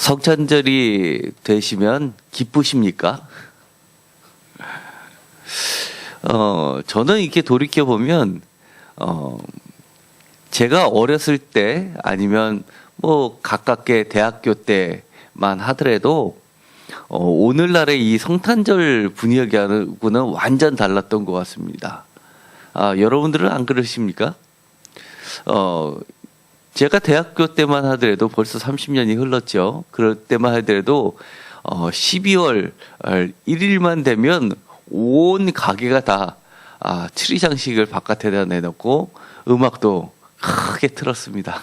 성탄절이 되시면 기쁘십니까? 저는 이렇게 돌이켜보면, 제가 어렸을 때 아니면 뭐 가깝게 대학교 때만 하더라도, 오늘날의 이 성탄절 분위기하고는 완전 달랐던 것 같습니다. 여러분들은 안 그러십니까? 제가 대학교 때만 하더라도 벌써 30년이 흘렀죠. 그럴 때만 하더라도 12월 1일만 되면 온 가게가 다 트리 장식을 바깥에다 내놓고 음악도 크게 틀었습니다.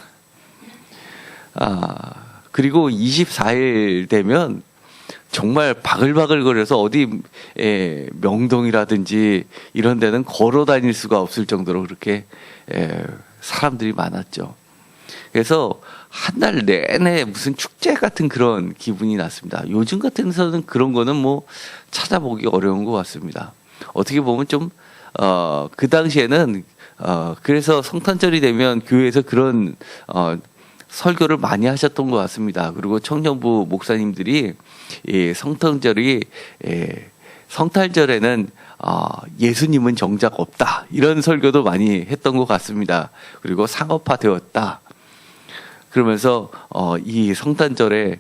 그리고 24일 되면 정말 바글바글거려서 어디 명동이라든지 이런 데는 걸어 다닐 수가 없을 정도로 그렇게 사람들이 많았죠. 그래서 한 달 내내 무슨 축제 같은 그런 기분이 났습니다. 요즘 같은 데서는 그런 거는 뭐 찾아보기 어려운 것 같습니다. 어떻게 보면 좀, 그 당시에는, 그래서 성탄절이 되면 교회에서 그런, 설교를 많이 하셨던 것 같습니다. 그리고 청년부 목사님들이 이 성탄절에는 예수님은 정작 없다. 이런 설교도 많이 했던 것 같습니다. 그리고 상업화되었다. 그러면서 이 성탄절에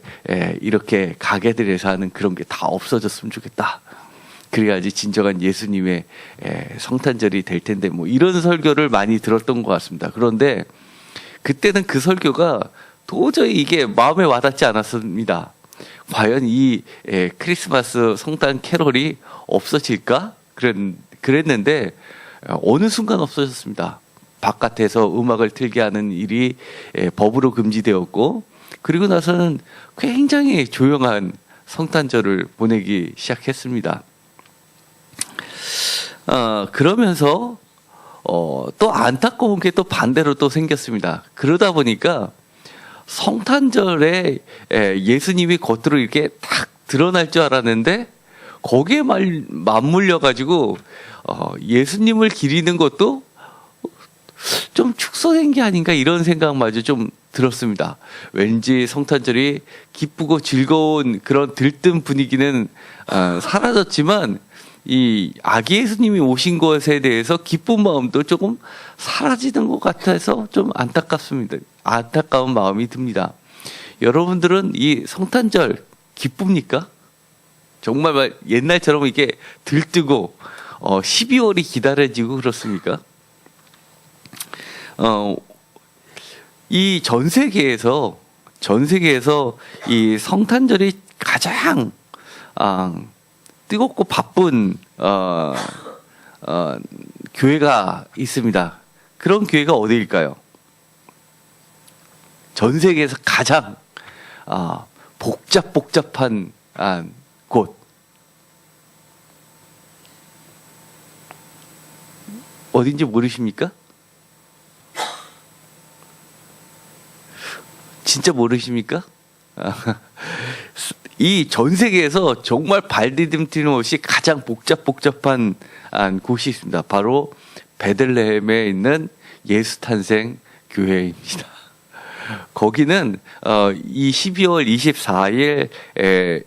이렇게 가게들에서 하는 그런 게 다 없어졌으면 좋겠다. 그래야지 진정한 예수님의 성탄절이 될 텐데 뭐 이런 설교를 많이 들었던 것 같습니다. 그런데 그때는 그 설교가 도저히 이게 마음에 와닿지 않았습니다. 과연 이 크리스마스 성탄 캐롤이 없어질까? 그랬는데 어느 순간 없어졌습니다. 바깥에서 음악을 틀게 하는 일이 법으로 금지되었고, 그리고 나서는 굉장히 조용한 성탄절을 보내기 시작했습니다. 그러면서 또 안타까운 게 또 반대로 또 생겼습니다. 그러다 보니까 성탄절에 예수님이 겉으로 이렇게 딱 드러날 줄 알았는데 거기에 맞물려 가지고 예수님을 기리는 것도 좀 축소된 게 아닌가 이런 생각마저 좀 들었습니다. 왠지 성탄절이 기쁘고 즐거운 그런 들뜬 분위기는 사라졌지만 이 아기 예수님이 오신 것에 대해서 기쁜 마음도 조금 사라지는 것 같아서 좀 안타깝습니다. 안타까운 마음이 듭니다. 여러분들은 이 성탄절 기쁩니까? 정말 옛날처럼 이게 들뜨고 12월이 기다려지고 그렇습니까? 이 전 세계에서 이 성탄절이 가장 뜨겁고 바쁜 교회가 있습니다. 그런 교회가 어디일까요? 전 세계에서 가장 복잡한 곳. 어딘지 모르십니까? 진짜 모르십니까? 이 전 세계에서 정말 발디딤 튀김없이 가장 복잡한 곳이 있습니다. 바로 베들레헴에 있는 예수 탄생 교회입니다. 거기는 이 12월 24일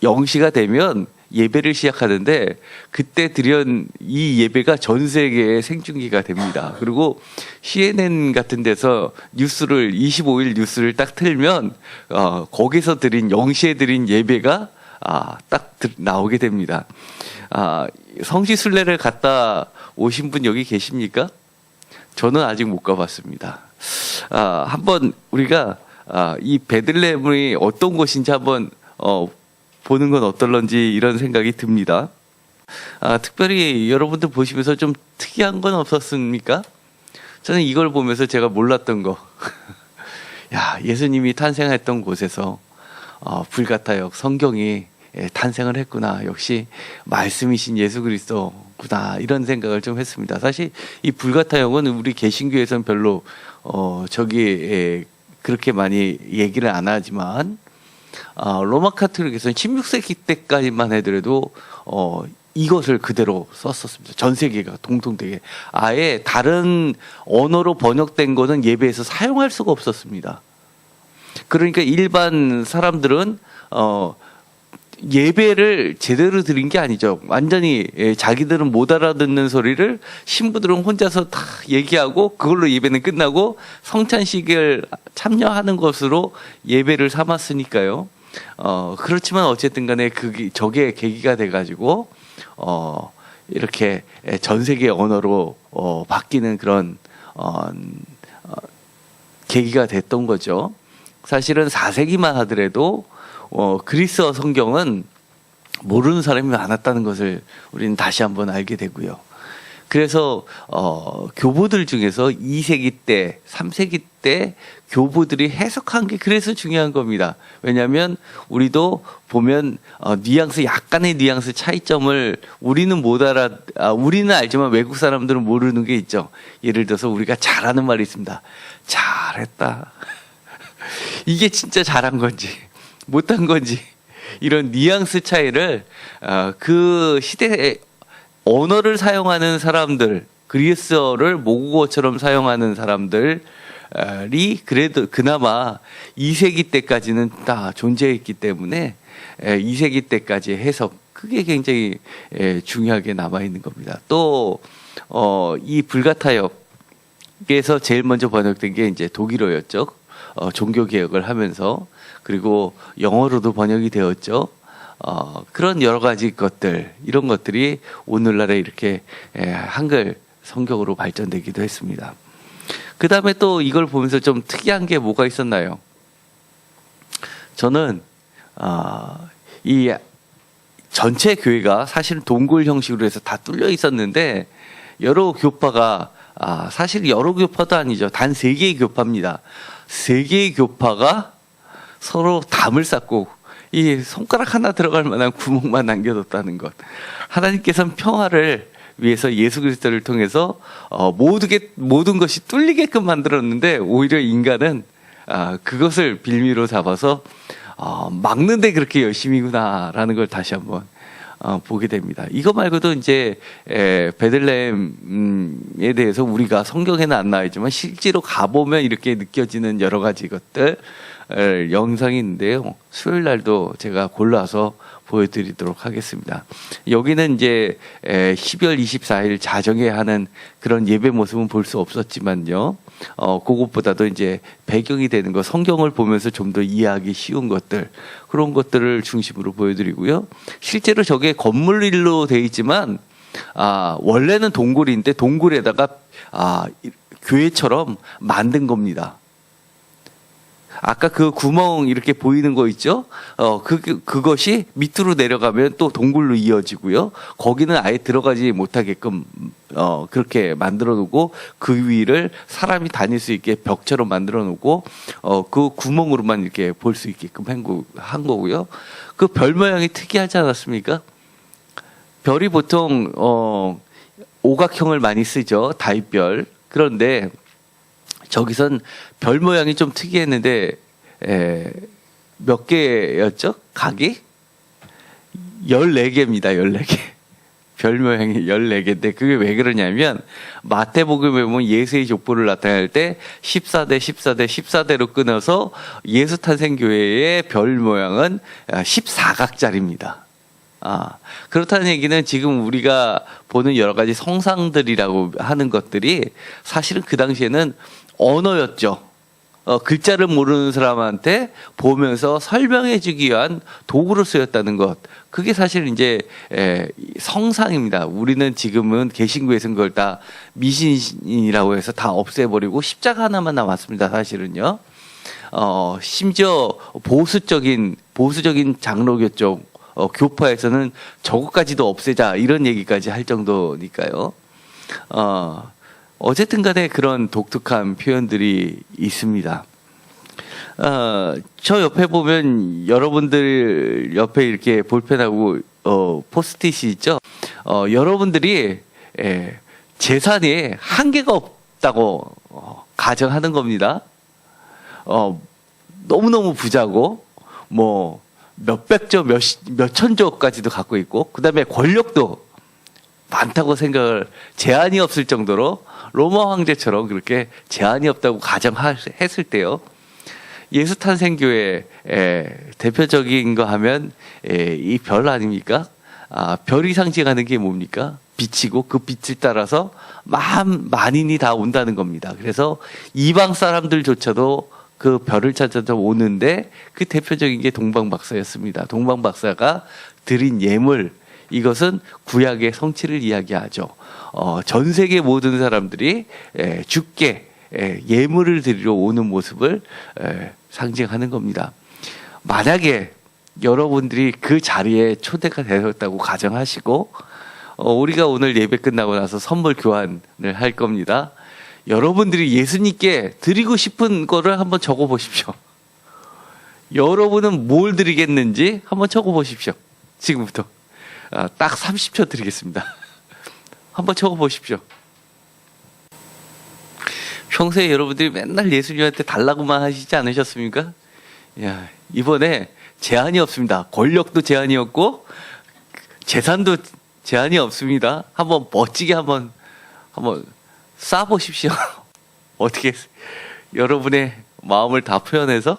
0시가 되면 예배를 시작하는데 그때 드린 이 예배가 전 세계에 생중계가 됩니다. 그리고 CNN 같은 데서 25일 뉴스를 딱 틀면 거기서 드린 0시에 드린 예배가 딱 나오게 됩니다. 성지순례를 갔다 오신 분 여기 계십니까? 저는 아직 못 가봤습니다. 한번 우리가 이 베들레헴이 어떤 곳인지 한번 보는 건 어떨런지 이런 생각이 듭니다. 특별히 여러분들 보시면서 좀 특이한 건 없었습니까? 저는 이걸 보면서 제가 몰랐던 거. 야, 예수님이 탄생했던 곳에서 불가타역 성경이 탄생을 했구나. 역시 말씀이신 예수 그리스도구나. 이런 생각을 좀 했습니다. 사실 이 불가타역은 우리 개신교에서는 별로 그렇게 많이 얘기를 안 하지만 로마 카톨릭에서는 16세기 때까지만 해더라도 이것을 그대로 썼었습니다. 전 세계가 공통되게 아예 다른 언어로 번역된 거는 예배에서 사용할 수가 없었습니다. 그러니까 일반 사람들은 예배를 제대로 드린 게 아니죠. 완전히 자기들은 못 알아듣는 소리를 신부들은 혼자서 다 얘기하고 그걸로 예배는 끝나고 성찬식을 참여하는 것으로 예배를 삼았으니까요. 그렇지만 어쨌든 간에 저게 계기가 돼가지고 이렇게 전 세계 언어로 바뀌는 그런 계기가 됐던 거죠. 사실은 4세기만 하더라도 그리스어 성경은 모르는 사람이 많았다는 것을 우리는 다시 한번 알게 되고요. 그래서 교부들 중에서 2세기 때, 3세기 때 교부들이 해석한 게 그래서 중요한 겁니다. 왜냐하면 우리도 보면 약간의 뉘앙스 차이점을 우리는 우리는 알지만 외국 사람들은 모르는 게 있죠. 예를 들어서 우리가 잘하는 말이 있습니다. 잘했다. 이게 진짜 잘한 건지 못한 건지 이런 뉘앙스 차이를 그 시대에 언어를 사용하는 사람들, 그리스어를 모국어처럼 사용하는 사람들이 그래도 그나마 2세기 때까지는 다 존재했기 때문에 2세기 때까지 해석, 그게 굉장히 중요하게 남아있는 겁니다. 또 이 불가타역에서 제일 먼저 번역된 게 이제 독일어였죠. 종교개혁을 하면서. 그리고 영어로도 번역이 되었죠. 그런 여러 가지 것들, 이런 것들이 오늘날에 이렇게 한글 성경으로 발전되기도 했습니다. 그 다음에 또 이걸 보면서 좀 특이한 게 뭐가 있었나요? 저는 이 전체 교회가 사실 동굴 형식으로 해서 다 뚫려 있었는데 여러 교파가 사실 여러 교파도 아니죠. 단 3개의 교파입니다. 3개의 교파가 서로 담을 쌓고 이 손가락 하나 들어갈 만한 구멍만 남겨뒀다는 것. 하나님께서는 평화를 위해서 예수 그리스도를 통해서 모든 것이 뚫리게끔 만들었는데 오히려 인간은 그것을 빌미로 잡아서 막는데 그렇게 열심히구나라는 걸 다시 한번 보게 됩니다. 이거 말고도 이제 베들레헴에 대해서 우리가 성경에는 안 나와있지만 실제로 가보면 이렇게 느껴지는 여러 가지 것들 영상이 있는데요. 수요일 날도 제가 골라서 보여드리도록 하겠습니다. 여기는 이제 12월 24일 자정에 하는 그런 예배 모습은 볼 수 없었지만요. 그것보다도 이제 배경이 되는 거, 성경을 보면서 좀 더 이해하기 쉬운 것들, 그런 것들을 중심으로 보여드리고요. 실제로 저게 건물일로 되어 있지만 원래는 동굴인데 동굴에다가 교회처럼 만든 겁니다. 아까 그 구멍 이렇게 보이는 거 있죠? 그것이 밑으로 내려가면 또 동굴로 이어지고요. 거기는 아예 들어가지 못하게끔, 그렇게 만들어 놓고 그 위를 사람이 다닐 수 있게 벽처럼 만들어 놓고, 그 구멍으로만 이렇게 볼 수 있게끔 한 거고요. 그 별 모양이 특이하지 않았습니까? 별이 보통, 오각형을 많이 쓰죠. 다윗별. 그런데, 저기선 별 모양이 좀 특이했는데 몇 개였죠? 각이? 14개입니다. 14개. 별 모양이 14개인데 그게 왜 그러냐면 마태복음에 보면 예수의 족보를 나타낼 때 14대 14대 14대로 끊어서 예수 탄생교회의 별 모양은 14각짜리입니다. 그렇다는 얘기는 지금 우리가 보는 여러 가지 성상들이라고 하는 것들이 사실은 그 당시에는 언어였죠. 글자를 모르는 사람한테 보면서 설명해 주기 위한 도구로 쓰였다는 것. 그게 사실 이제 성상입니다. 우리는 지금은 개신교에서 그걸 다 미신이라고 해서 다 없애버리고 십자가 하나만 남았습니다. 사실은요. 심지어 보수적인 장로교 쪽 교파에서는 저것까지도 없애자 이런 얘기까지 할 정도니까요. 어쨌든 간에 그런 독특한 표현들이 있습니다. 저 옆에 보면 여러분들 옆에 이렇게 볼펜하고 포스트잇이 있죠. 여러분들이 재산이 한계가 없다고 가정하는 겁니다. 너무너무 부자고 뭐 몇백조 몇천조까지도 갖고 있고 그다음에 권력도 많다고 생각을 제한이 없을 정도로 로마 황제처럼 그렇게 제한이 없다고 가정했을 때요. 예수탄생교회 대표적인 거 하면 이 별 아닙니까? 별이 상징하는 게 뭡니까? 빛이고 그 빛을 따라서 만인이 다 온다는 겁니다. 그래서 이방 사람들조차도 그 별을 찾아서 오는데 그 대표적인 게 동방박사였습니다. 동방박사가 드린 예물, 이것은 구약의 성취를 이야기하죠. 전 세계 모든 사람들이 주께 예물을 드리러 오는 모습을 상징하는 겁니다. 만약에 여러분들이 그 자리에 초대가 되었다고 가정하시고 우리가 오늘 예배 끝나고 나서 선물 교환을 할 겁니다. 여러분들이 예수님께 드리고 싶은 거를 한번 적어 보십시오. 여러분은 뭘 드리겠는지 한번 적어 보십시오. 지금부터 딱 30초 드리겠습니다. 한번 적어 보십시오. 평소에 여러분들이 맨날 예수님한테 달라고만 하시지 않으셨습니까? 야, 이번에 제한이 없습니다. 권력도 제한이 없고 재산도 제한이 없습니다. 한번 멋지게 한번 쏴 보십시오. 어떻게 여러분의 마음을 다 표현해서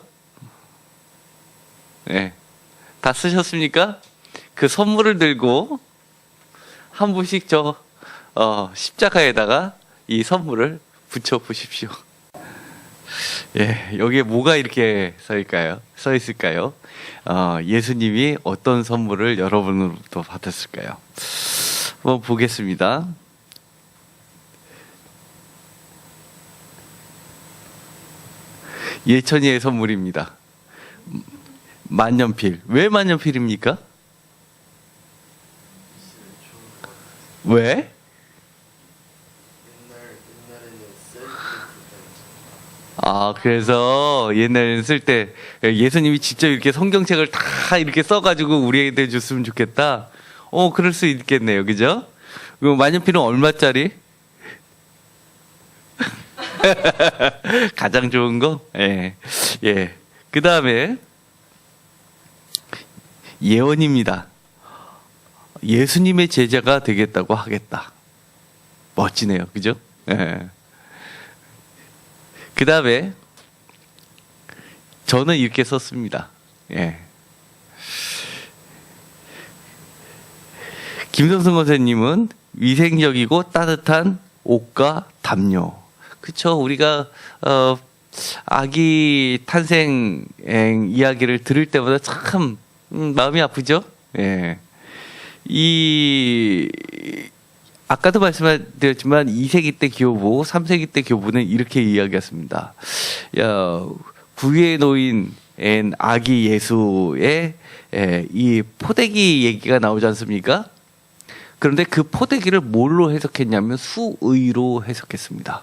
다 쓰셨습니까? 그 선물을 들고 한 분씩 십자가에다가 이 선물을 붙여 보십시오. 여기에 뭐가 이렇게 써 있을까요? 예수님이 어떤 선물을 여러분으로부터 받았을까요? 한번 보겠습니다. 예천이의 선물입니다. 만년필. 왜 만년필입니까? 왜? 그래서 옛날에는 쓸 때 예수님이 직접 이렇게 성경책을 다 이렇게 써가지고 우리에게 줬으면 좋겠다. 그럴 수 있겠네요. 그죠? 만년필은 얼마짜리? 가장 좋은 거? 그 다음에 예언입니다. 예수님의 제자가 되겠다고 하겠다. 멋지네요. 그죠? 그 다음에 저는 이렇게 썼습니다. 김성승 권사님은 위생적이고 따뜻한 옷과 담요. 그쵸? 우리가 아기 탄생 이야기를 들을 때마다 참 마음이 아프죠? 아까도 말씀드렸지만 2세기 때 교부, 3세기 때 교부는 이렇게 이야기했습니다. 구유에 놓인 아기 예수의 이 포대기 얘기가 나오지 않습니까? 그런데 그 포대기를 뭘로 해석했냐면 수의로 해석했습니다.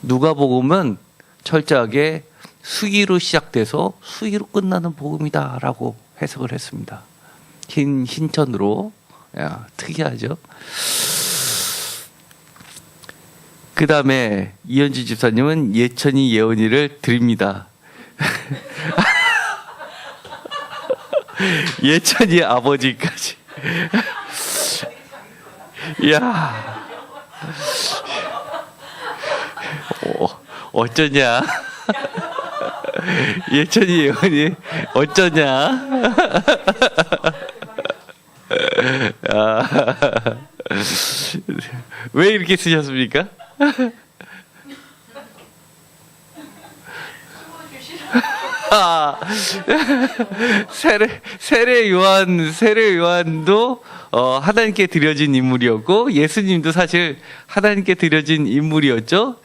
누가복음은 철저하게 수의로 시작돼서 수의로 끝나는 복음이다라고 해석을 했습니다. 흰천으로. 특이하죠. 그 다음에 이현주 집사님은 예천이 예언이를 드립니다. 예천이 아버지까지. 이야. 어쩌냐. 예천이 예언이 어쩌냐. 왜 이렇게 쓰셨습니까? 세례 요한도 하나님께 드려진 인물이었고 예수님도 사실 하나님께 드려진 인물이었죠.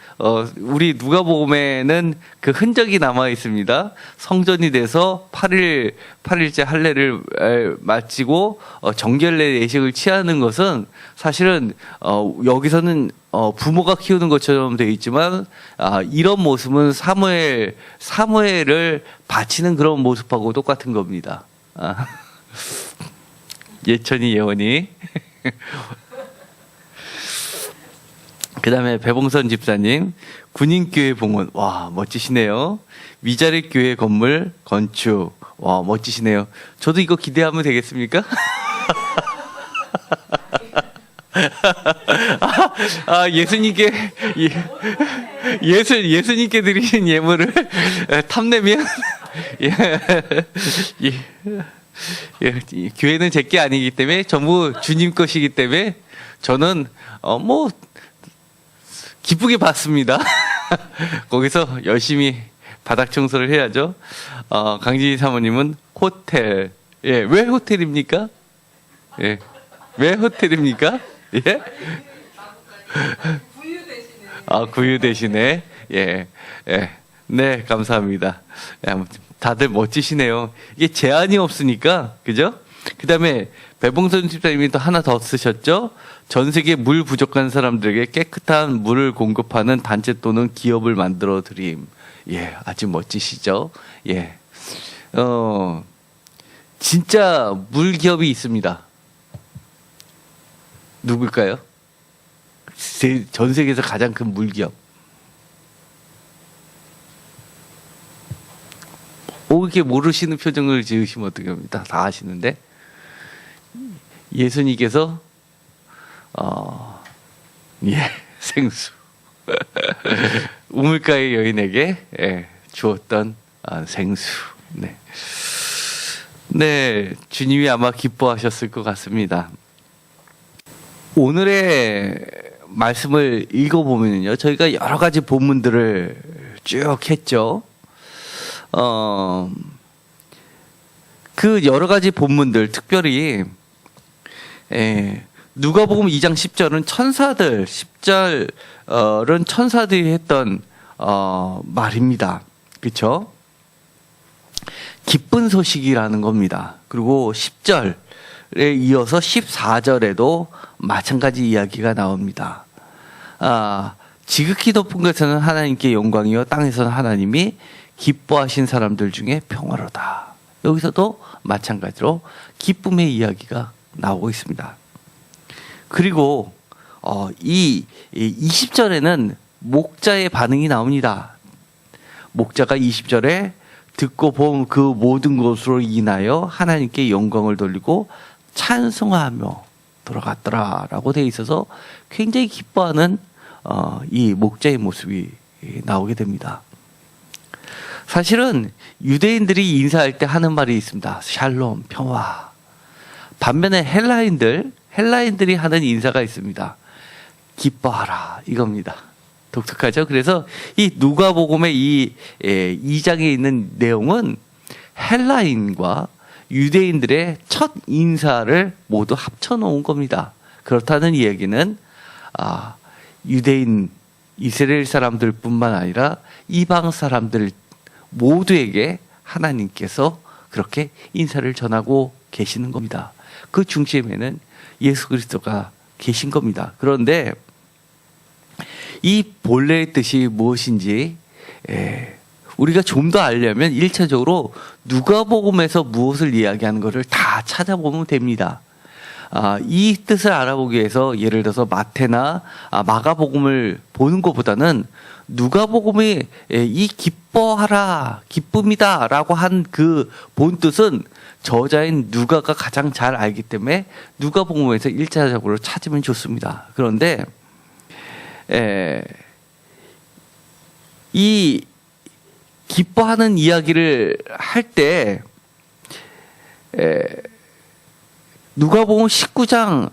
우리 누가복음에는 그 흔적이 남아 있습니다. 성전이 돼서 8일째 할례를 마치고 정결례 예식을 취하는 것은 사실은 여기서는 부모가 키우는 것처럼 되어 있지만 이런 모습은 사무엘을 바치는 그런 모습하고 똑같은 겁니다. 예천이 예언이. 그 다음에 배봉선 집사님, 군인교회 봉헌. 와, 멋지시네요. 미자립교회 건물 건축. 와, 멋지시네요. 저도 이거 기대하면 되겠습니까? 예수님께 예수님께 드리신 예물을 탐내면 예, 예, 교회는 제게 아니기 때문에 전부 주님 것이기 때문에 저는 뭐 기쁘게 받습니다. 거기서 열심히 바닥 청소를 해야죠. 강진희 사모님은 호텔. 예, 왜 호텔입니까? 예, 왜 호텔입니까? 예? 구유 대신에. 예, 예. 네, 감사합니다. 아무튼 다들 멋지시네요. 이게 제한이 없으니까, 그죠? 그 다음에 배봉선 집사님이 또 하나 더 쓰셨죠? 전 세계 물 부족한 사람들에게 깨끗한 물을 공급하는 단체 또는 기업을 만들어 드림. 예, 아주 멋지시죠? 예. 진짜 물 기업이 있습니다. 누굴까요? 전 세계에서 가장 큰 물 기업. 이렇게 모르시는 표정을 지으시면 어떻게 합니까? 다 아시는데. 예수님께서 예, 생수. 우물가의 여인에게 주었던 생수. 네. 네, 주님이 아마 기뻐하셨을 것 같습니다. 오늘의 말씀을 읽어보면요, 저희가 여러 가지 본문들을 쭉 했죠. 그 여러 가지 본문들, 특별히 누가복음 2장 10절은 천사들, 10절은 천사들이 했던 말입니다. 그렇죠? 기쁜 소식이라는 겁니다. 그리고 10절에 이어서 14절에도 마찬가지 이야기가 나옵니다. 지극히 높은 곳에서는 하나님께 영광이요 땅에서는 하나님이 기뻐하신 사람들 중에 평화로다. 여기서도 마찬가지로 기쁨의 이야기가 나오고 있습니다. 그리고 이 20절에는 목자의 반응이 나옵니다. 목자가 20절에 듣고 본 그 모든 것으로 인하여 하나님께 영광을 돌리고 찬송하며 돌아갔더라라고 되어 있어서 굉장히 기뻐하는 이 목자의 모습이 나오게 됩니다. 사실은 유대인들이 인사할 때 하는 말이 있습니다. 샬롬, 평화. 반면에 헬라인들이 하는 인사가 있습니다. 기뻐하라, 이겁니다. 독특하죠? 그래서 이 누가복음의 이 2장에 있는 내용은 헬라인과 유대인들의 첫 인사를 모두 합쳐놓은 겁니다. 그렇다는 이야기는 유대인, 이스라엘 사람들 뿐만 아니라 이방 사람들 모두에게 하나님께서 그렇게 인사를 전하고 계시는 겁니다. 그 중심에는 예수 그리스도가 계신 겁니다. 그런데 이 본래의 뜻이 무엇인지 우리가 좀 더 알려면 1차적으로 누가복음에서 무엇을 이야기하는 것을 다 찾아보면 됩니다. 이 뜻을 알아보기 위해서 예를 들어서 마태나 마가복음을 보는 것보다는 누가복음이 이 기뻐하라, 기쁨이다 라고 한 그 본뜻은 저자인 누가가 가장 잘 알기 때문에 누가복음에서 1차적으로 찾으면 좋습니다. 그런데 이 기뻐하는 이야기를 할 때 누가복음 19장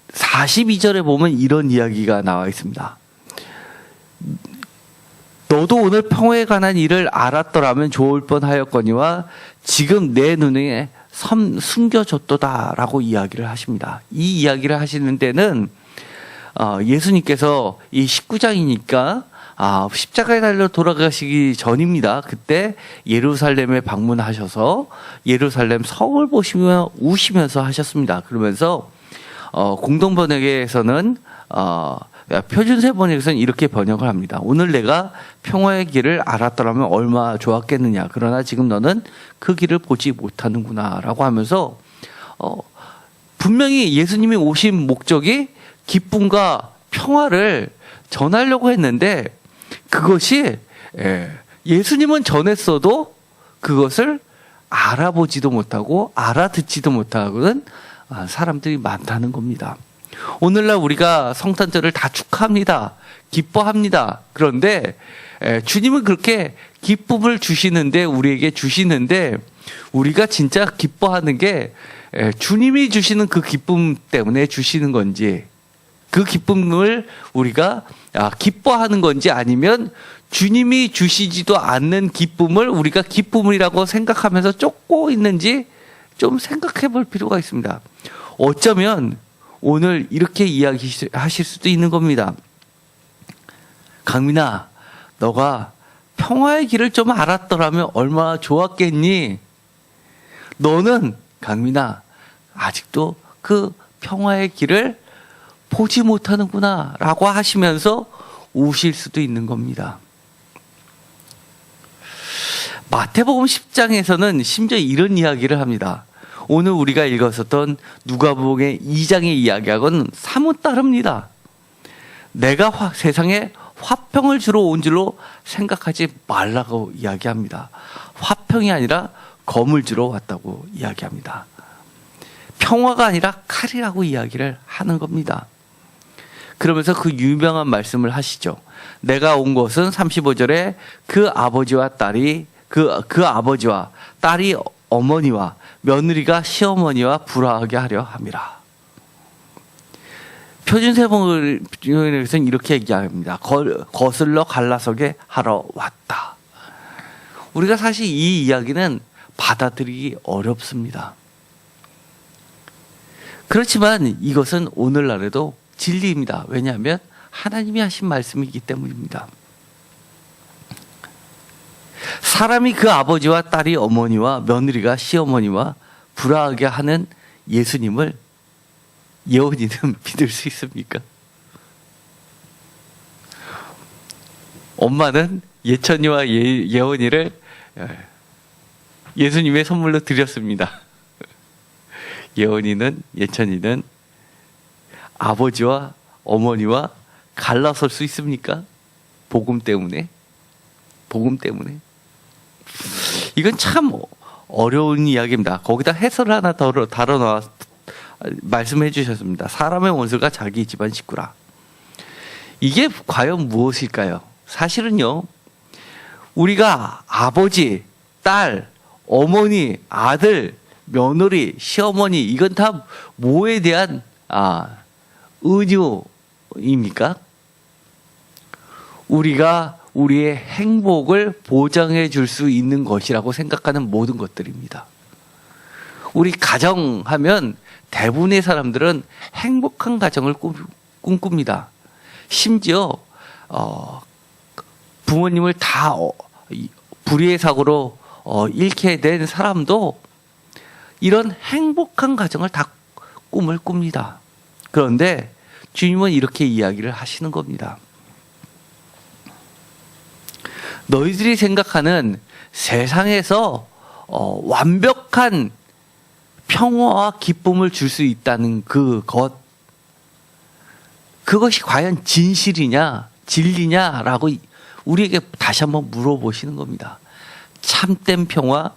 42절에 보면 이런 이야기가 나와 있습니다. 너도 오늘 평화에 관한 일을 알았더라면 좋을 뻔하였거니와 지금 내 눈에 숨겨졌도다라고 이야기를 하십니다. 이 이야기를 하시는 데는 예수님께서 이 19장이니까 십자가에 달려 돌아가시기 전입니다. 그때 예루살렘에 방문하셔서 예루살렘 성을 보시며 우시면서 하셨습니다. 그러면서 공동번역에서는 표준세 번역에서는 이렇게 번역을 합니다. 오늘 내가 평화의 길을 알았더라면 얼마나 좋았겠느냐. 그러나 지금 너는 그 길을 보지 못하는구나 라고 하면서 분명히 예수님이 오신 목적이 기쁨과 평화를 전하려고 했는데 그것이 예수님은 전했어도 그것을 알아보지도 못하고 알아듣지도 못하고는 사람들이 많다는 겁니다. 오늘날 우리가 성탄절을 다 축하합니다. 기뻐합니다. 그런데 주님은 그렇게 기쁨을 주시는데, 우리에게 주시는데, 우리가 진짜 기뻐하는 게 주님이 주시는 그 기쁨 때문에 주시는 건지, 그 기쁨을 우리가 기뻐하는 건지, 아니면 주님이 주시지도 않는 기쁨을 우리가 기쁨이라고 생각하면서 쫓고 있는지 좀 생각해 볼 필요가 있습니다. 어쩌면 오늘 이렇게 이야기하실 수도 있는 겁니다. 강민아, 너가 평화의 길을 좀 알았더라면 얼마나 좋았겠니? 너는 강민아, 아직도 그 평화의 길을 보지 못하는구나 라고 하시면서 우실 수도 있는 겁니다. 마태복음 10장에서는 심지어 이런 이야기를 합니다. 오늘 우리가 읽었었던 누가복음의 2장의 이야기하고는 사뭇 다릅니다. 내가 세상에 화평을 주러 온 줄로 생각하지 말라고 이야기합니다. 화평이 아니라 검을 주러 왔다고 이야기합니다. 평화가 아니라 칼이라고 이야기를 하는 겁니다. 그러면서 그 유명한 말씀을 하시죠. 내가 온 것은 35절에 그 아버지와 딸이 그 아버지와 딸이 어머니와 며느리가 시어머니와 불화하게 하려 함이라. 표준세번역에서는 이렇게 얘기합니다. 거슬러 갈라서게 하러 왔다. 우리가 사실 이 이야기는 받아들이기 어렵습니다. 그렇지만 이것은 오늘날에도 진리입니다. 왜냐하면 하나님이 하신 말씀이기 때문입니다. 사람이 그 아버지와 딸이 어머니와 며느리가 시어머니와 불화하게 하는 예수님을 예언이는 믿을 수 있습니까? 엄마는 예천이와 예원이를 예수님의 선물로 드렸습니다. 예천이는 아버지와 어머니와 갈라설 수 있습니까? 복음 때문에. 이건 참 어려운 이야기입니다. 거기다 해설을 하나 더 달아놔 말씀해 주셨습니다. 사람의 원수가 자기 집안 식구라. 이게 과연 무엇일까요? 사실은요, 우리가 아버지, 딸, 어머니, 아들, 며느리, 시어머니, 이건 다 뭐에 대한 은유입니까? 우리가 우리의 행복을 보장해 줄 수 있는 것이라고 생각하는 모든 것들입니다. 우리 가정하면 대부분의 사람들은 행복한 가정을 꿈꿉니다. 심지어 부모님을 다 불의의 사고로 잃게 된 사람도 이런 행복한 가정을 다 꿈을 꿉니다. 그런데 주님은 이렇게 이야기를 하시는 겁니다. 너희들이 생각하는 세상에서 완벽한 평화와 기쁨을 줄 수 있다는 그것이 과연 진실이냐, 진리냐라고 우리에게 다시 한번 물어보시는 겁니다. 참된 평화,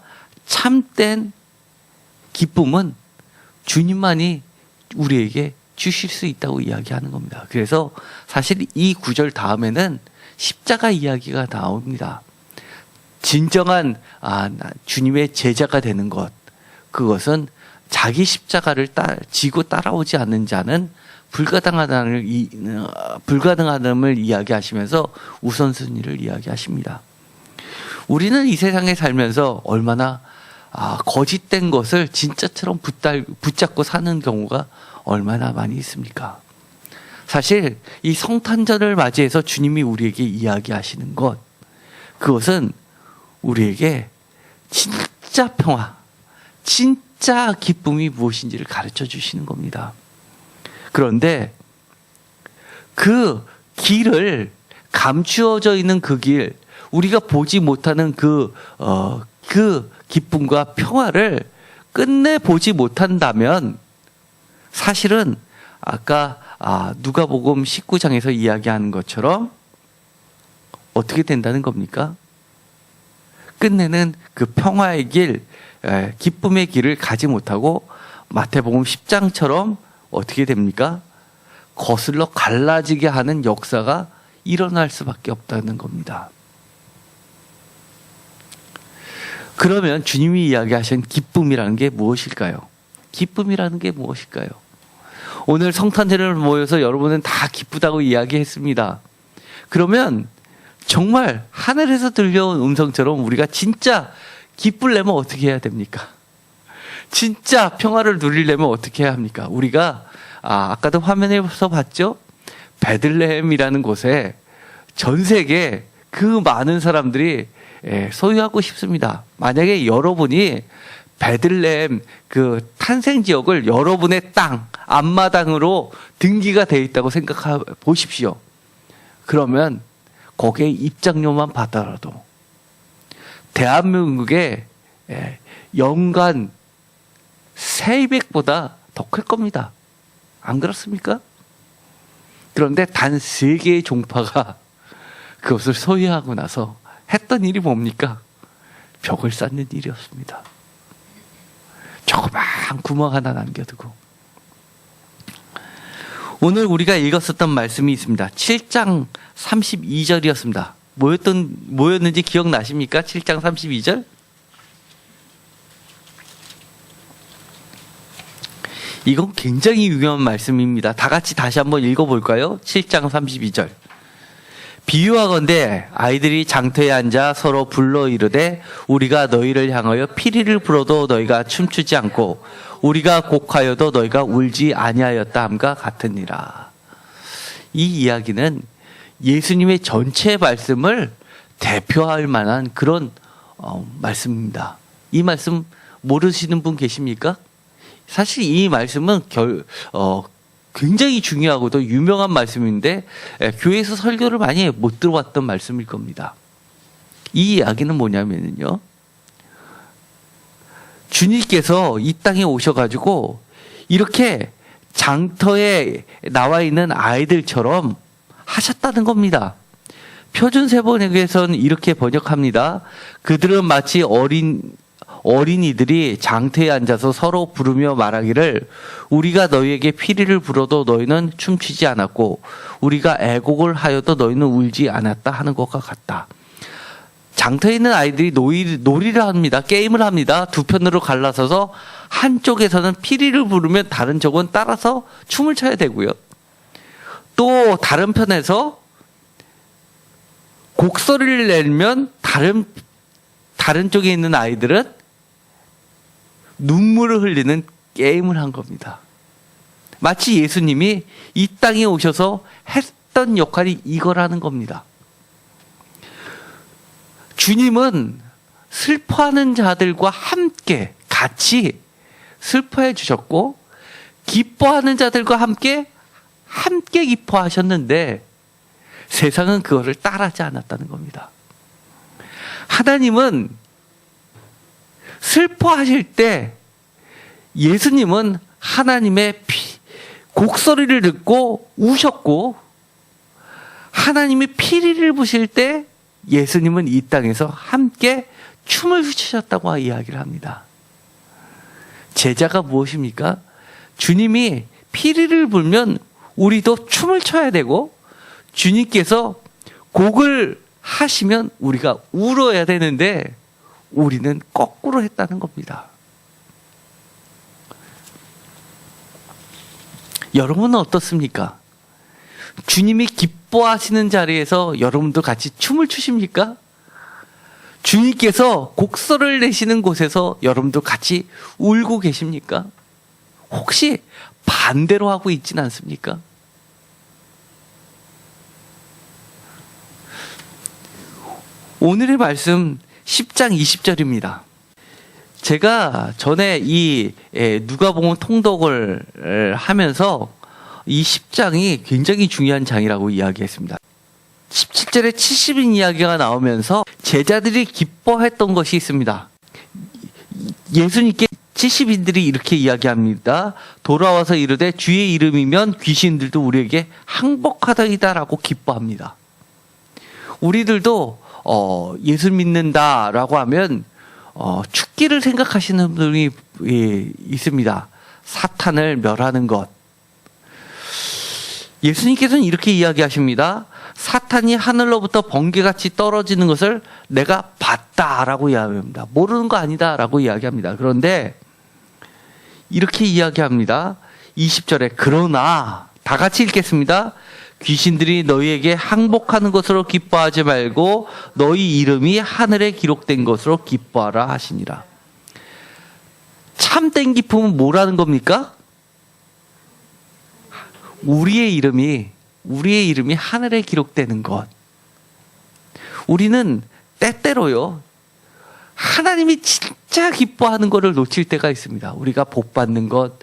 참된 기쁨은 주님만이 우리에게 주실 수 있다고 이야기하는 겁니다. 그래서 사실 이 구절 다음에는 십자가 이야기가 나옵니다. 진정한 주님의 제자가 되는 것, 그것은 자기 십자가를 지고 따라오지 않는 자는 불가능함을 이야기하시면서 우선순위를 이야기하십니다. 우리는 이 세상에 살면서 얼마나 거짓된 것을 진짜처럼 붙잡고 사는 경우가 얼마나 많이 있습니까? 사실 이 성탄절을 맞이해서 주님이 우리에게 이야기하시는 것, 그것은 우리에게 진짜 평화, 진짜 기쁨이 무엇인지를 가르쳐 주시는 겁니다. 그런데 그 길을, 감추어져 있는 그 길, 우리가 보지 못하는 그 기쁨과 평화를 끝내 보지 못한다면 사실은 아까 누가복음 19장에서 이야기하는 것처럼 어떻게 된다는 겁니까? 끝내는 그 평화의 길, 기쁨의 길을 가지 못하고 마태복음 10장처럼 어떻게 됩니까? 거슬러 갈라지게 하는 역사가 일어날 수밖에 없다는 겁니다. 그러면 주님이 이야기하신 기쁨이라는 게 무엇일까요? 기쁨이라는 게 무엇일까요? 오늘 성탄절을 모여서 여러분은 다 기쁘다고 이야기했습니다. 그러면 정말 하늘에서 들려온 음성처럼 우리가 진짜 기쁠려면 어떻게 해야 됩니까? 진짜 평화를 누리려면 어떻게 해야 합니까? 우리가 아까도 화면에서 봤죠? 베들레헴이라는 곳에 전 세계 그 많은 사람들이 소유하고 싶습니다. 만약에 여러분이 베들레헴 그 탄생 지역을 여러분의 땅, 앞마당으로 등기가 되어 있다고 생각해 보십시오. 그러면 거기에 입장료만 받더라도 대한민국의 연간 세입액보다 더 클 겁니다. 안 그렇습니까? 그런데 단 3개의 종파가 그것을 소유하고 나서 했던 일이 뭡니까? 벽을 쌓는 일이었습니다. 조그만 구멍 하나 남겨두고. 오늘 우리가 읽었었던 말씀이 있습니다. 7장 32절이었습니다. 뭐였는지 기억나십니까? 7장 32절? 이건 굉장히 유명한 말씀입니다. 다 같이 다시 한번 읽어볼까요? 7장 32절. 비유하건대 아이들이 장터에 앉아 서로 불러 이르되 우리가 너희를 향하여 피리를 불어도 너희가 춤추지 않고 우리가 곡하여도 너희가 울지 아니하였다 함과 같으니라. 이 이야기는 예수님의 전체 말씀을 대표할 만한 그런 말씀입니다. 이 말씀 모르시는 분 계십니까? 사실 이 말씀은 굉장히 중요하고도 유명한 말씀인데 교회에서 설교를 많이 못 들어왔던 말씀일 겁니다. 이 이야기는 뭐냐면요, 주님께서 이 땅에 오셔가지고 이렇게 장터에 나와 있는 아이들처럼 하셨다는 겁니다. 표준 세번역에서는 이렇게 번역합니다. 그들은 마치 어린이들이 장터에 앉아서 서로 부르며 말하기를 우리가 너희에게 피리를 불어도 너희는 춤추지 않았고 우리가 애곡을 하여도 너희는 울지 않았다 하는 것과 같다. 장터에 있는 아이들이 놀이를 합니다. 게임을 합니다. 두 편으로 갈라서서 한쪽에서는 피리를 부르면 다른 쪽은 따라서 춤을 춰야 되고요. 또 다른 편에서 곡소리를 내면 다른 쪽에 있는 아이들은 눈물을 흘리는 게임을 한 겁니다. 마치 예수님이 이 땅에 오셔서 했던 역할이 이거라는 겁니다. 주님은 슬퍼하는 자들과 함께 같이 슬퍼해 주셨고 기뻐하는 자들과 함께 기뻐하셨는데 세상은 그거를 따르지 않았다는 겁니다. 하나님은 슬퍼하실 때 예수님은 하나님의 곡소리를 듣고 우셨고 하나님이 피리를 부실 때 예수님은 이 땅에서 함께 춤을 추셨다고 이야기를 합니다. 제자가 무엇입니까? 주님이 피리를 불면 우리도 춤을 춰야 되고 주님께서 곡을 하시면 우리가 울어야 되는데 우리는 거꾸로 했다는 겁니다. 여러분은 어떻습니까? 주님이 기뻐하시는 자리에서 여러분도 같이 춤을 추십니까? 주님께서 곡소리를 내시는 곳에서 여러분도 같이 울고 계십니까? 혹시 반대로 하고 있지는 않습니까? 오늘의 말씀 10장 20절입니다. 제가 전에 이 누가복음 통독을 하면서 이 10장이 굉장히 중요한 장이라고 이야기했습니다. 17절에 70인 이야기가 나오면서 제자들이 기뻐했던 것이 있습니다. 예수님께 70인들이 이렇게 이야기합니다. 돌아와서 이르되 주의 이름이면 귀신들도 우리에게 항복하다이다라고 기뻐합니다. 우리들도 예수 믿는다라고 하면 죽기를 생각하시는 분이 있습니다. 사탄을 멸하는 것. 예수님께서는 이렇게 이야기하십니다. 사탄이 하늘로부터 번개같이 떨어지는 것을 내가 봤다라고 이야기합니다. 모르는 거 아니다라고 이야기합니다. 그런데 이렇게 이야기합니다. 20절에 그러나 다 같이 읽겠습니다. 귀신들이 너희에게 항복하는 것으로 기뻐하지 말고 너희 이름이 하늘에 기록된 것으로 기뻐하라 하시니라. 참된 기쁨은 뭐라는 겁니까? 우리의 이름이 하늘에 기록되는 것. 우리는 때때로요, 하나님이 진짜 기뻐하는 것을 놓칠 때가 있습니다. 우리가 복 받는 것,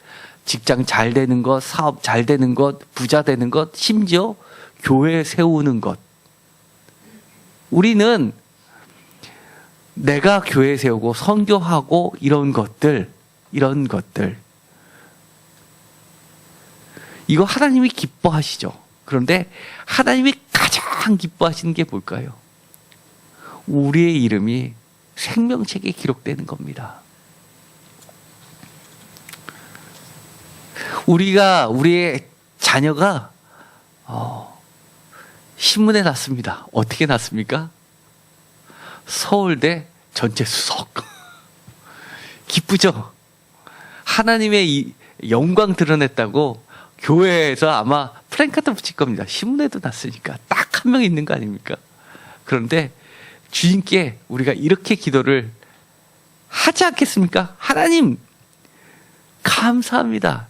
직장 잘 되는 것, 사업 잘 되는 것, 부자 되는 것, 심지어 교회 세우는 것. 우리는 내가 교회 세우고 선교하고 이런 것들, 이거 하나님이 기뻐하시죠. 그런데 하나님이 가장 기뻐하시는 게 뭘까요? 우리의 이름이 생명책에 기록되는 겁니다. 우리의 자녀가 신문에 났습니다. 어떻게 났습니까? 서울대 전체 수석. 기쁘죠? 하나님의 이 영광 드러냈다고 교회에서 아마 플랜카드 붙일 겁니다. 신문에도 났으니까 딱 한 명 있는 거 아닙니까? 그런데 주님께 우리가 이렇게 기도를 하지 않겠습니까? 하나님 감사합니다.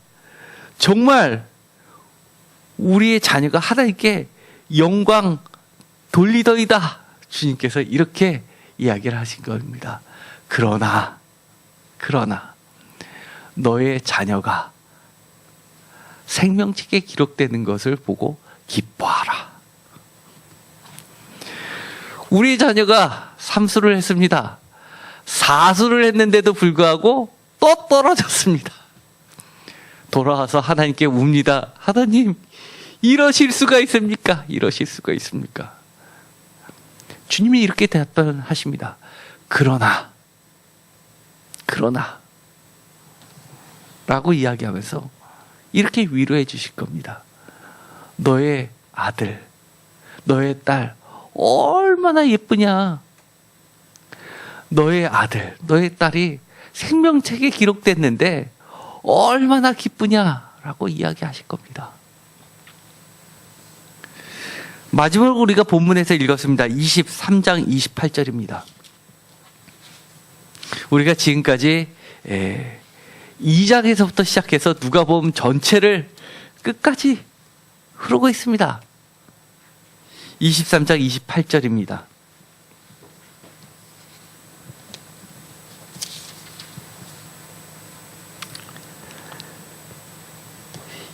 정말 우리의 자녀가 하나님께 영광 돌리더이다. 주님께서 이렇게 이야기를 하신 겁니다. 그러나 너의 자녀가 생명책에 기록되는 것을 보고 기뻐하라. 우리 자녀가 삼수를 했습니다. 사수를 했는데도 불구하고 또 떨어졌습니다. 돌아와서 하나님께 웁니다. 하나님, 이러실 수가 있습니까? 이러실 수가 있습니까? 주님이 이렇게 답변하십니다. 그러나 라고 이야기하면서 이렇게 위로해 주실 겁니다. 너의 아들, 너의 딸 얼마나 예쁘냐. 너의 아들, 너의 딸이 생명책에 기록됐는데 얼마나 기쁘냐라고 이야기하실 겁니다. 마지막으로 우리가 본문에서 읽었습니다. 23장 28절입니다. 우리가 지금까지 2장에서부터 시작해서 누가복음 전체를 끝까지 흐르고 있습니다. 23장 28절입니다.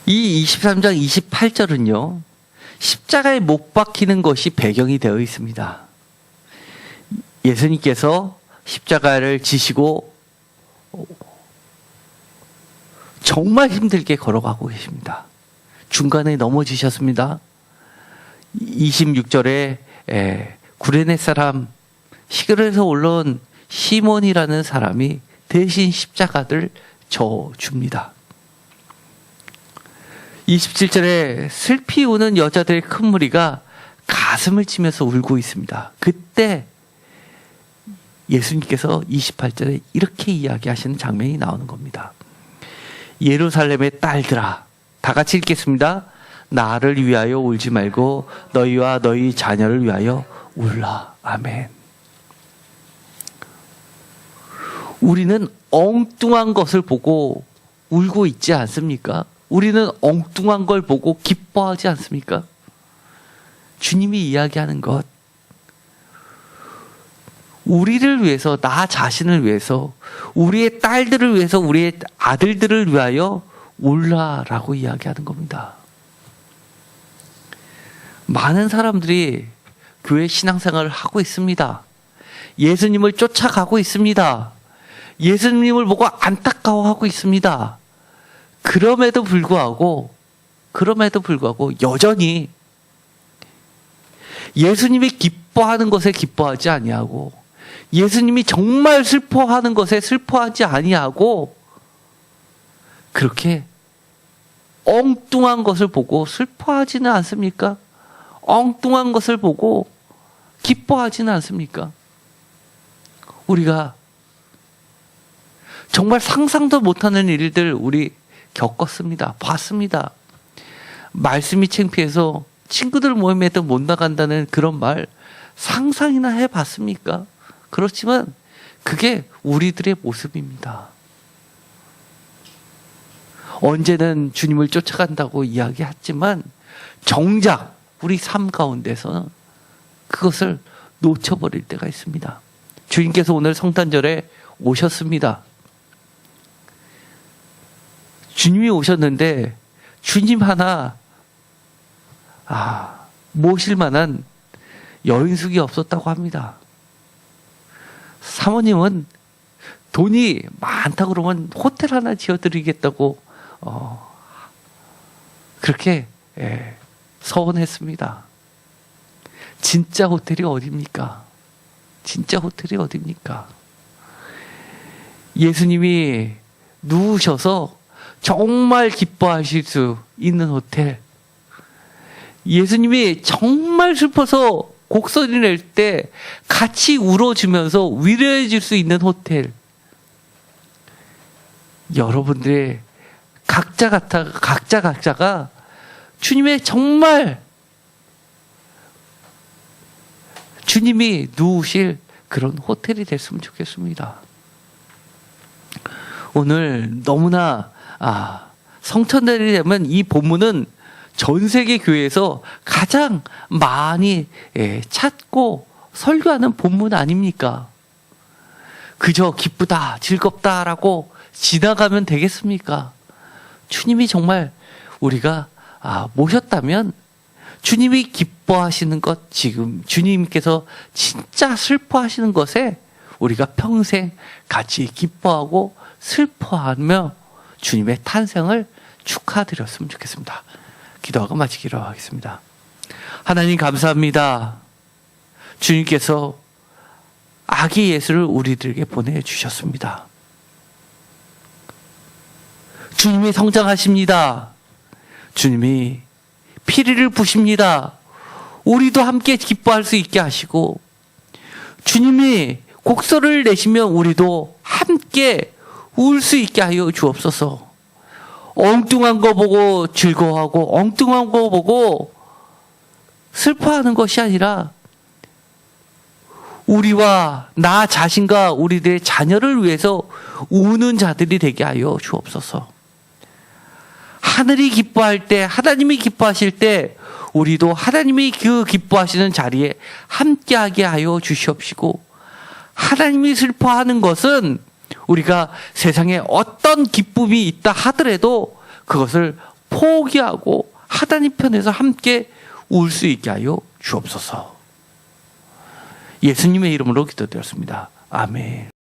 이 23장 28절은요, 십자가에 못 박히는 것이 배경이 되어 있습니다. 예수님께서 십자가를 지시고 정말 힘들게 걸어가고 계십니다. 중간에 넘어지셨습니다. 26절에 구레네 사람 시골에서 올라온 시몬이라는 사람이 대신 십자가를 져줍니다. 27절에 슬피 우는 여자들의 큰 무리가 가슴을 치면서 울고 있습니다. 그때 예수님께서 28절에 이렇게 이야기하시는 장면이 나오는 겁니다. 예루살렘의 딸들아, 다 같이 읽겠습니다. 나를 위하여 울지 말고 너희와 너희 자녀를 위하여 울라. 아멘. 우리는 엉뚱한 것을 보고 울고 있지 않습니까? 우리는 엉뚱한 걸 보고 기뻐하지 않습니까? 주님이 이야기하는 것, 우리를 위해서, 나 자신을 위해서, 우리의 딸들을 위해서, 우리의 아들들을 위하여 울라라고 이야기하는 겁니다. 많은 사람들이 교회 신앙생활을 하고 있습니다. 예수님을 쫓아가고 있습니다. 예수님을 보고 안타까워하고 있습니다. 그럼에도 불구하고 여전히 예수님이 기뻐하는 것에 기뻐하지 아니하고, 예수님이 정말 슬퍼하는 것에 슬퍼하지 아니하고, 그렇게 엉뚱한 것을 보고 슬퍼하지는 않습니까? 엉뚱한 것을 보고 기뻐하지는 않습니까? 우리가 정말 상상도 못하는 일들 우리 겪었습니다. 봤습니다. 말씀이 창피해서 친구들 모임에도 못 나간다는 그런 말 상상이나 해봤습니까? 그렇지만 그게 우리들의 모습입니다. 언제는 주님을 쫓아간다고 이야기했지만 정작 우리 삶 가운데서는 그것을 놓쳐버릴 때가 있습니다. 주님께서 오늘 성탄절에 오셨습니다. 주님이 오셨는데 주님 하나 모실 만한 여인숙이 없었다고 합니다. 사모님은 돈이 많다 그러면 호텔 하나 지어드리겠다고 그렇게 서원했습니다. 진짜 호텔이 어딥니까? 진짜 호텔이 어딥니까? 예수님이 누우셔서 정말 기뻐하실 수 있는 호텔, 예수님이 정말 슬퍼서 곡소리 낼 때 같이 울어주면서 위로해 줄 수 있는 호텔, 여러분들의 각자가 주님의 정말 주님이 누우실 그런 호텔이 됐으면 좋겠습니다. 오늘 너무나 성탄절이 되면 이 본문은 전 세계 교회에서 가장 많이 찾고 설교하는 본문 아닙니까? 그저 기쁘다, 즐겁다라고 지나가면 되겠습니까? 주님이 정말 우리가 모셨다면 주님이 기뻐하시는 것, 지금 주님께서 진짜 슬퍼하시는 것에 우리가 평생 같이 기뻐하고 슬퍼하며 주님의 탄생을 축하드렸으면 좋겠습니다. 기도하고 마치기로 하겠습니다. 하나님 감사합니다. 주님께서 아기 예수를 우리들에게 보내주셨습니다. 주님이 성장하십니다. 주님이 피리를 부십니다. 우리도 함께 기뻐할 수 있게 하시고, 주님이 곡소리를 내시면 우리도 함께 울 수 있게 하여 주옵소서. 엉뚱한 거 보고 즐거워하고 엉뚱한 거 보고 슬퍼하는 것이 아니라 우리와 나 자신과 우리들의 자녀를 위해서 우는 자들이 되게 하여 주옵소서. 하늘이 기뻐할 때, 하나님이 기뻐하실 때 우리도 하나님이 그 기뻐하시는 자리에 함께하게 하여 주시옵시고, 하나님이 슬퍼하는 것은 우리가 세상에 어떤 기쁨이 있다 하더라도 그것을 포기하고 하나님 편에서 함께 울 수 있게 하여 주옵소서. 예수님의 이름으로 기도드렸습니다. 아멘.